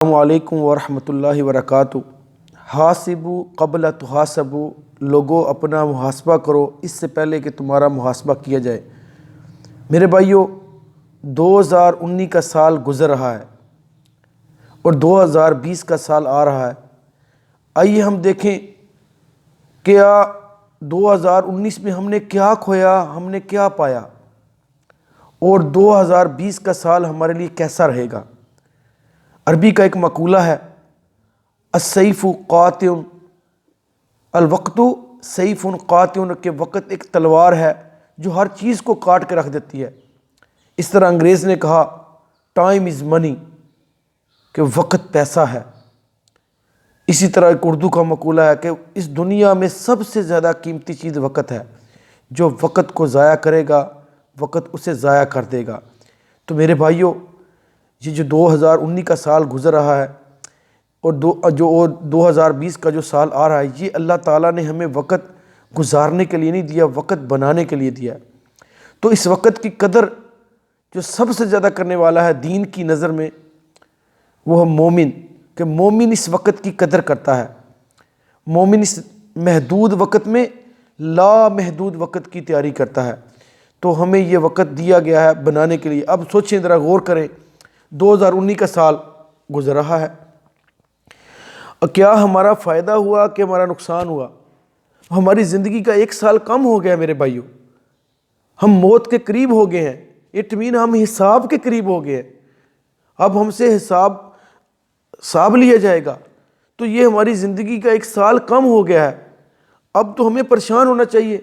السلام علیکم ورحمۃ اللہ وبرکاتہ۔ حاسبو قبل تحاسبو، لوگوں اپنا محاسبہ کرو اس سے پہلے کہ تمہارا محاسبہ کیا جائے۔ میرے بھائیوں، 2019 کا سال گزر رہا ہے اور 2020 کا سال آ رہا ہے۔ آئیے ہم دیکھیں کیا 2019 میں ہم نے کیا کھویا، ہم نے کیا پایا، اور 2020 کا سال ہمارے لیے کیسا رہے گا۔ عربی کا ایک مقولہ ہے، السیف قاطع، الوقت سیف قاطع، کہ وقت ایک تلوار ہے جو ہر چیز کو کاٹ کے رکھ دیتی ہے۔ اس طرح انگریز نے کہا ٹائم از منی، کہ وقت پیسہ ہے۔ اسی طرح ایک اردو کا مقولہ ہے کہ اس دنیا میں سب سے زیادہ قیمتی چیز وقت ہے، جو وقت کو ضائع کرے گا وقت اسے ضائع کر دے گا۔ تو میرے بھائیوں، یہ جو 2019 کا سال گزر رہا ہے اور 2020 کا جو سال آ رہا ہے، یہ اللہ تعالیٰ نے ہمیں وقت گزارنے کے لیے نہیں دیا، وقت بنانے کے لیے دیا ہے۔ تو اس وقت کی قدر جو سب سے زیادہ کرنے والا ہے دین کی نظر میں، وہ ہے مومن، کہ مومن اس وقت کی قدر کرتا ہے۔ مومن اس محدود وقت میں لا محدود وقت کی تیاری کرتا ہے۔ تو ہمیں یہ وقت دیا گیا ہے بنانے کے لیے۔ اب سوچیں، ذرا غور کریں، 2019 کا سال گزر رہا ہے، کیا ہمارا فائدہ ہوا کہ ہمارا نقصان ہوا؟ ہماری زندگی کا ایک سال کم ہو گیا میرے بھائیوں، ہم موت کے قریب ہو گئے ہیں، اٹ مین ہم حساب کے قریب ہو گئے ہیں۔ اب ہم سے حساب لیا جائے گا، تو یہ ہماری زندگی کا ایک سال کم ہو گیا ہے۔ اب تو ہمیں پریشان ہونا چاہیے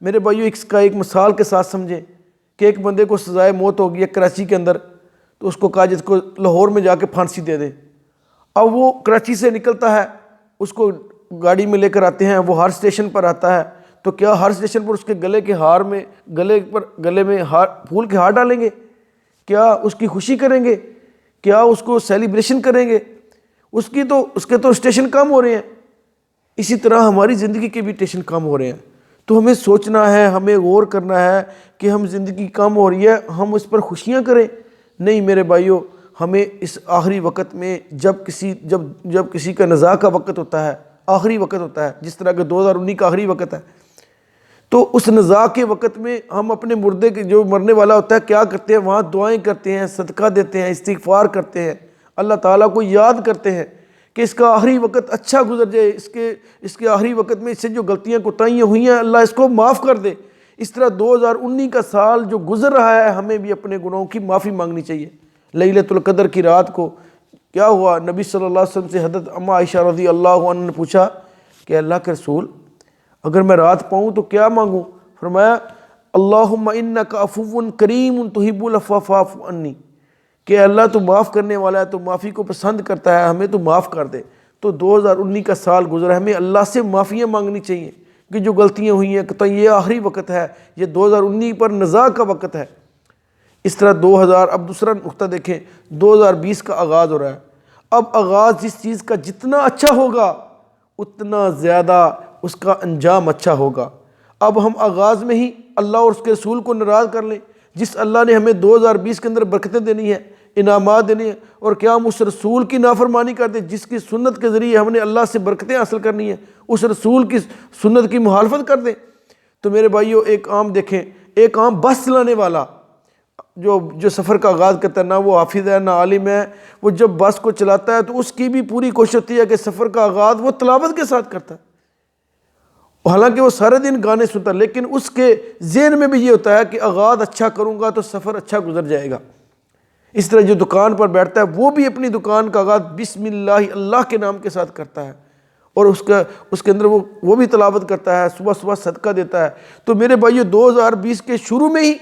میرے بھائیوں۔ اس کا ایک مثال کے ساتھ سمجھیں کہ ایک بندے کو سزائے موت ہو گئی ہے کراچی کے اندر، تو اس کو کہا جس کو لاہور میں جا کے پھانسی دے دیں۔ اب وہ کراچی سے نکلتا ہے، اس کو گاڑی میں لے کر آتے ہیں، وہ ہر اسٹیشن پر آتا ہے، تو کیا ہر اسٹیشن پر اس کے گلے میں پھول کے ہار ڈالیں گے؟ کیا اس کی خوشی کریں گے؟ کیا اس کو سیلیبریشن کریں گے؟ اس کے تو اسٹیشن کم ہو رہے ہیں۔ اسی طرح ہماری زندگی کے بھی اسٹیشن کم ہو رہے ہیں۔ تو ہمیں سوچنا ہے، ہمیں غور کرنا ہے کہ ہم زندگی کم ہو رہی ہے، ہم اس پر خوشیاں کریں؟ نہیں میرے بھائیوں، ہمیں اس آخری وقت میں جب کسی کا نزاع کا وقت ہوتا ہے، آخری وقت ہوتا ہے، جس طرح کہ 2019 کا آخری وقت ہے، تو اس نزاع کے وقت میں ہم اپنے مردے کے جو مرنے والا ہوتا ہے کیا کرتے ہیں؟ وہاں دعائیں کرتے ہیں، صدقہ دیتے ہیں، استغفار کرتے ہیں، اللہ تعالیٰ کو یاد کرتے ہیں کہ اس کا آخری وقت اچھا گزر جائے، اس کے آخری وقت میں اس سے جو غلطیاں کوتاہیاں ہوئی ہیں اللہ اس کو معاف کر دے۔ اس طرح 2019 کا سال جو گزر رہا ہے، ہمیں بھی اپنے گناہوں کی معافی مانگنی چاہیے۔ لیلۃ القدر کی رات کو کیا ہوا؟ نبی صلی اللہ علیہ وسلم سے حضرت اما عائشہ رضی اللہ عنہ نے پوچھا کہ اللہ کے رسول، اگر میں رات پاؤں تو کیا مانگوں؟ فرمایا اللہم انک عفو کریم تحب العفو فاعف عنی، کہ اللہ تو معاف کرنے والا ہے، تو معافی کو پسند کرتا ہے، ہمیں تو معاف کر دے۔ تو 2019 کا سال گزرا ہے، ہمیں اللہ سے معافیاں مانگنی چاہیے کہ جو غلطیاں ہوئی ہیں، کہ یہ آخری وقت ہے، یہ 2019 پر نزاع کا وقت ہے۔ اس طرح اب دوسرا نقطہ دیکھیں، 2020 کا آغاز ہو رہا ہے۔ اب آغاز جس چیز کا جتنا اچھا ہوگا اتنا زیادہ اس کا انجام اچھا ہوگا۔ اب ہم آغاز میں ہی اللہ اور اس کے رسول کو ناراض کر لیں، جس اللہ نے ہمیں 2020 کے اندر برکتیں دینی ہیں، انعامات دینے ہیں، اور کیا ہم اس رسول کی نافرمانی کر دیں جس کی سنت کے ذریعے ہم نے اللہ سے برکتیں حاصل کرنی ہیں، اس رسول کی سنت کی مخالفت کر دیں؟ تو میرے بھائیوں، ایک عام دیکھیں، ایک عام بس چلانے والا جو سفر کا آغاز کرتا ہے، نہ وہ حافظ ہے نہ عالم ہے، وہ جب بس کو چلاتا ہے تو اس کی بھی پوری کوشش ہوتی ہے کہ سفر کا آغاز وہ تلاوت کے ساتھ کرتا ہے۔ حالانکہ وہ سارے دن گانے سنتا ہے، لیکن اس کے ذہن میں بھی یہ ہوتا ہے کہ آغاز اچھا کروں گا تو سفر اچھا گزر جائے گا۔ اس طرح جو دکان پر بیٹھتا ہے وہ بھی اپنی دکان کا آغاز بسم اللہ کے نام کے ساتھ کرتا ہے، اور اس کے اندر وہ بھی تلاوت کرتا ہے، صبح صبح صدقہ دیتا ہے۔ تو میرے بھائیو، 2020 کے شروع میں ہی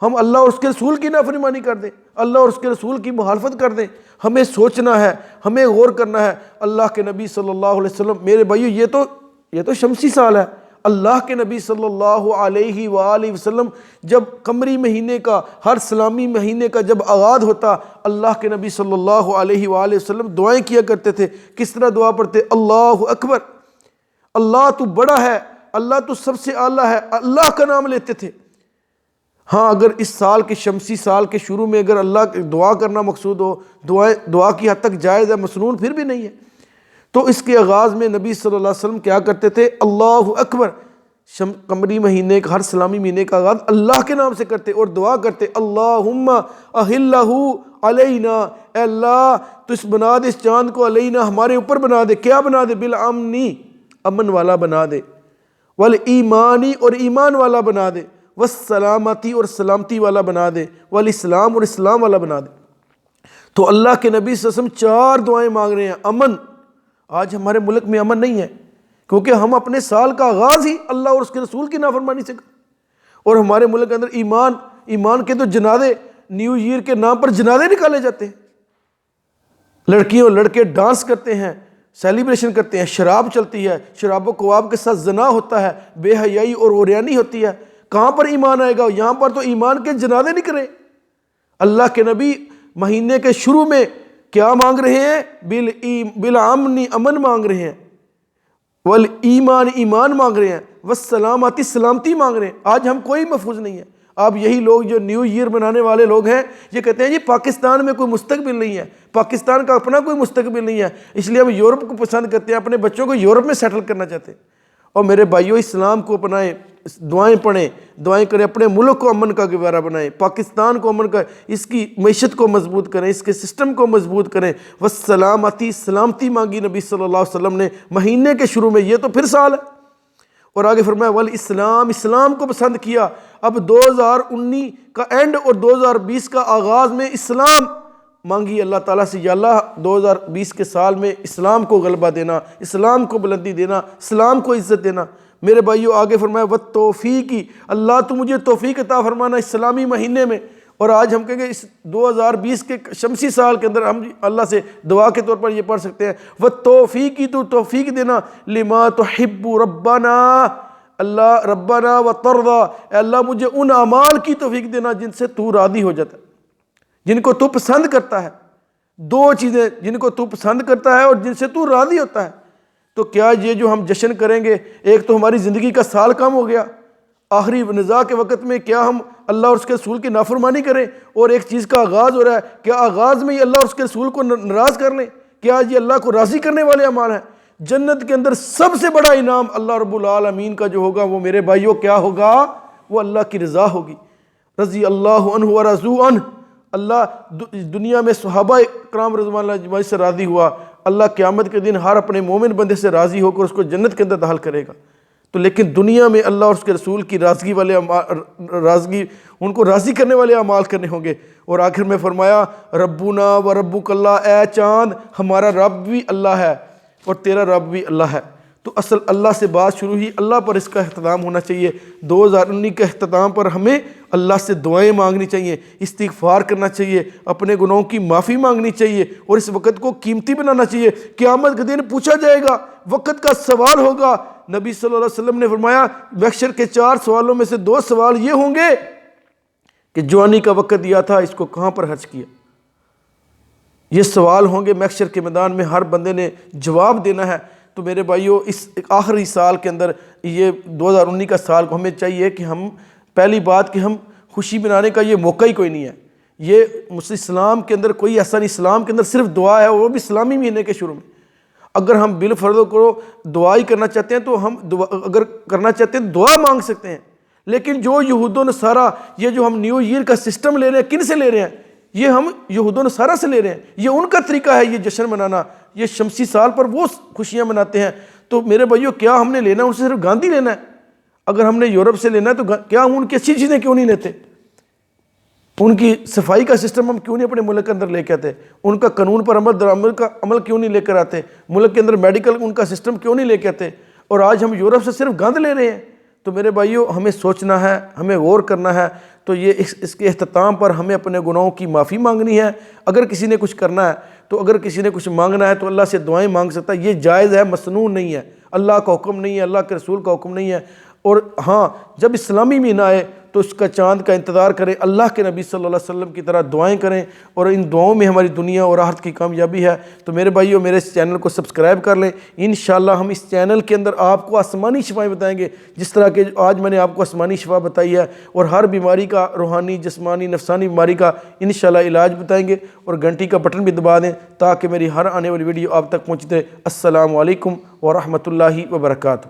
ہم اللہ اور اس کے رسول کی نافرمانی کر دیں، اللہ اور اس کے رسول کی مخالفت کر دیں؟ ہمیں سوچنا ہے، ہمیں غور کرنا ہے۔ اللہ کے نبی صلی اللہ علیہ وسلم، میرے بھائیو، یہ تو شمسی سال ہے۔ اللہ کے نبی صلی اللہ علیہ وآلہ وسلم جب قمری مہینے کا، ہر اسلامی مہینے کا جب آغاز ہوتا، اللہ کے نبی صلی اللہ علیہ وآلہ وسلم دعائیں کیا کرتے تھے۔ کس طرح دعا پڑھتے؟ اللہ اکبر، اللہ تو بڑا ہے، اللہ تو سب سے اعلیٰ ہے، اللہ کا نام لیتے تھے۔ ہاں اگر اس سال کے شمسی سال کے شروع میں اگر اللہ کی دعا کرنا مقصود ہو، دعا کی حد تک جائز ہے، مسنون پھر بھی نہیں ہے، تو اس کے آغاز میں نبی صلی اللہ علیہ وسلم کیا کرتے تھے؟ اللہ اکبر، قمری مہینے کا، ہر اسلامی مہینے کا آغاز اللہ کے نام سے کرتے اور دعا کرتے، اللہم احلہ علینا، اے اللہ تو اس بنا دے اس چاند کو، علینا ہمارے اوپر بنا دے، کیا بنا دے؟ بالامنی، امن والا بنا دے، والایمانی اور ایمان والا بنا دے، والسلامتی اور سلامتی والا بنا دے، والاسلام اور اسلام والا بنا دے۔ تو اللہ کے نبی صلی اللہ علیہ وسلم 4 دعائیں مانگ رہے ہیں، امن۔ آج ہمارے ملک میں امن نہیں ہے، کیونکہ ہم اپنے سال کا آغاز ہی اللہ اور اس کے رسول کی نافرمانی سے کرتے، اور ہمارے ملک کے اندر ایمان کے تو جنازے، نیو ایئر کے نام پر جنازے نکالے جاتے ہیں، لڑکیاں اور لڑکے ڈانس کرتے ہیں، سیلیبریشن کرتے ہیں، شراب چلتی ہے، شراب و کباب کے ساتھ زنا ہوتا ہے، بے حیائی اور عریانی ہوتی ہے۔ کہاں پر ایمان آئے گا؟ یہاں پر تو ایمان کے جنازے نکلے۔ اللہ کے نبی مہینے کے شروع میں کیا مانگ رہے ہیں؟ بالامن، امن مانگ رہے ہیں، والایمان، ایمان مانگ رہے ہیں، والسلامتی، سلامتی مانگ رہے ہیں۔ آج ہم کوئی محفوظ نہیں ہے۔ آپ یہی لوگ جو نیو ایئر منانے والے لوگ ہیں، یہ کہتے ہیں جی پاکستان میں کوئی مستقبل نہیں ہے، پاکستان کا اپنا کوئی مستقبل نہیں ہے، اس لیے ہم یورپ کو پسند کرتے ہیں، اپنے بچوں کو یورپ میں سیٹل کرنا چاہتے ہیں۔ اور میرے بھائیوں، اسلام کو اپنائیں، دعائیں پڑھیں، دعائیں کریں، اپنے ملک کو امن کا گہوارہ بنائیں، پاکستان کو امن کا، اس کی معیشت کو مضبوط کریں، اس کے سسٹم کو مضبوط کریں۔ والسلامتی، سلامتی مانگی نبی صلی اللہ علیہ وسلم نے مہینے کے شروع میں، یہ تو پھر سال ہے۔ اور آگے فرمایا والاسلام، اسلام کو پسند کیا۔ اب 2019 کا اینڈ اور 2020 کا آغاز میں اسلام مانگی اللہ تعالیٰ سے، یا اللہ 2020 کے سال میں اسلام کو غلبہ دینا، اسلام کو بلندی دینا، اسلام کو عزت دینا۔ میرے بھائیوں آگے فرمایا والتوفیقی، اللہ تو مجھے توفیق عطا فرمانا اسلامی مہینے میں۔ اور آج ہم کہیں گے اس 2020 کے شمسی سال کے اندر ہم اللہ سے دعا کے طور پر یہ پڑھ سکتے ہیں، والتوفیقی، تو توفیق دینا، لما تحب ربنا، اللہ ربنا وترضى، اے اللہ مجھے ان اعمال کی توفیق دینا جن سے تو راضی ہو جاتا ہے، جن کو تو پسند کرتا ہے۔ 2 چیزیں، جن کو تو پسند کرتا ہے اور جن سے تو راضی ہوتا ہے۔ تو کیا یہ جو ہم جشن کریں گے، ایک تو ہماری زندگی کا سال کم ہو گیا، آخری نزاع کے وقت میں کیا ہم اللہ اور اس کے رسول کی نافرمانی کریں؟ اور ایک چیز کا آغاز ہو رہا ہے، کیا آغاز میں ہی اللہ اور اس کے رسول کو ناراض کر لیں؟ کیا یہ اللہ کو راضی کرنے والے اعمال ہیں؟ جنت کے اندر سب سے بڑا انعام اللہ رب العالمین کا جو ہوگا، وہ میرے بھائیوں کیا ہوگا؟ وہ اللہ کی رضا ہوگی۔ رضی اللہ عنہ ورضوا عنہ، اللہ دنیا میں صحابہ کرام رضوان اللہ اجمعین سے راضی ہوا، اللہ قیامت کے دن ہر اپنے مومن بندے سے راضی ہو کر اس کو جنت کے اندر داخل کرے گا۔ تو لیکن دنیا میں اللہ اور اس کے رسول کی راضگی والے راضگی، ان کو راضی کرنے والے اعمال کرنے ہوں گے۔ اور آخر میں فرمایا ربنا و ربک اللہ، اے چاند ہمارا رب بھی اللہ ہے اور تیرا رب بھی اللہ ہے۔ تو اصل اللہ سے بات شروع ہوئی، اللہ پر اس کا اہتمام ہونا چاہیے۔ 2019 کے اختتام پر ہمیں اللہ سے دعائیں مانگنی چاہیے، استغفار کرنا چاہیے، اپنے گناہوں کی معافی مانگنی چاہیے، اور اس وقت کو قیمتی بنانا چاہیے۔ قیامت کے دن پوچھا جائے گا، وقت کا سوال ہوگا۔ نبی صلی اللہ علیہ وسلم نے فرمایا محشر کے 4 سوالوں میں سے 2 سوال یہ ہوں گے کہ جوانی کا وقت دیا تھا، اس کو کہاں پر خرچ کیا؟ یہ سوال ہوں گے محشر کے میدان میں، ہر بندے نے جواب دینا ہے۔ تو میرے بھائیوں، اس آخری سال کے اندر، یہ 2019 کا سال کو ہمیں چاہیے کہ ہم، پہلی بات کہ ہم خوشی منانے کا یہ موقع ہی کوئی نہیں ہے۔ یہ اسلام کے اندر کوئی ایسا نہیں، اسلام کے اندر صرف دعا ہے، وہ بھی اسلامی مہینے کے شروع میں۔ اگر ہم بالفرض کو دعا ہی کرنا چاہتے ہیں تو ہم اگر کرنا چاہتے ہیں دعا مانگ سکتے ہیں، لیکن جو یہود و نصارہ، یہ جو ہم نیو ایئر کا سسٹم لے رہے ہیں، کن سے لے رہے ہیں؟ یہ ہم یہود و نصارہ سے لے رہے ہیں، یہ ان کا طریقہ ہے یہ جشن منانا، یہ شمسی سال پر وہ خوشیاں مناتے ہیں۔ تو میرے بھائیوں، کیا ہم نے لینا ان سے صرف گاندھی لینا ہے؟ اگر ہم نے یورپ سے لینا ہے تو کیا ہم ان کی اچھی چیزیں کیوں نہیں لیتے؟ ان کی صفائی کا سسٹم ہم کیوں نہیں اپنے ملک کے اندر لے کے آتے؟ ان کا قانون پر عمل درآمد کا عمل کیوں نہیں لے کر آتے؟ ملک کے اندر میڈیکل ان کا سسٹم کیوں نہیں لے کے آتے؟ اور آج ہم یورپ سے صرف گند لے رہے ہیں۔ تو میرے بھائیوں، ہمیں سوچنا ہے، ہمیں غور کرنا ہے۔ تو یہ اس کے اختتام پر ہمیں اپنے گناہوں کی معافی مانگنی ہے۔ اگر کسی نے کچھ کرنا ہے، تو اگر کسی نے کچھ مانگنا ہے تو اللہ سے دعائیں مانگ سکتا ہے، یہ جائز ہے، مسنون نہیں ہے، اللہ کا حکم نہیں ہے، اللہ کے رسول کا حکم نہیں ہے۔ اور ہاں، جب اسلامی مہینہ آئے تو اس کا چاند کا انتظار کریں، اللہ کے نبی صلی اللہ علیہ وسلم کی طرح دعائیں کریں، اور ان دعاؤں میں ہماری دنیا اور آخرت کی کامیابی ہے۔ تو میرے بھائیو، میرے اس چینل کو سبسکرائب کر لیں۔ انشاءاللہ ہم اس چینل کے اندر آپ کو آسمانی شفائیں بتائیں گے، جس طرح کہ آج میں نے آپ کو آسمانی شفا بتائی ہے، اور ہر بیماری کا، روحانی، جسمانی، نفسانی بیماری کا انشاءاللہ علاج بتائیں گے۔ اور گھنٹی کا بٹن بھی دبا دیں تاکہ میری ہر آنے والی ویڈیو آپ تک پہنچتے۔ السلام علیکم ورحمۃ اللہ وبرکاتہ۔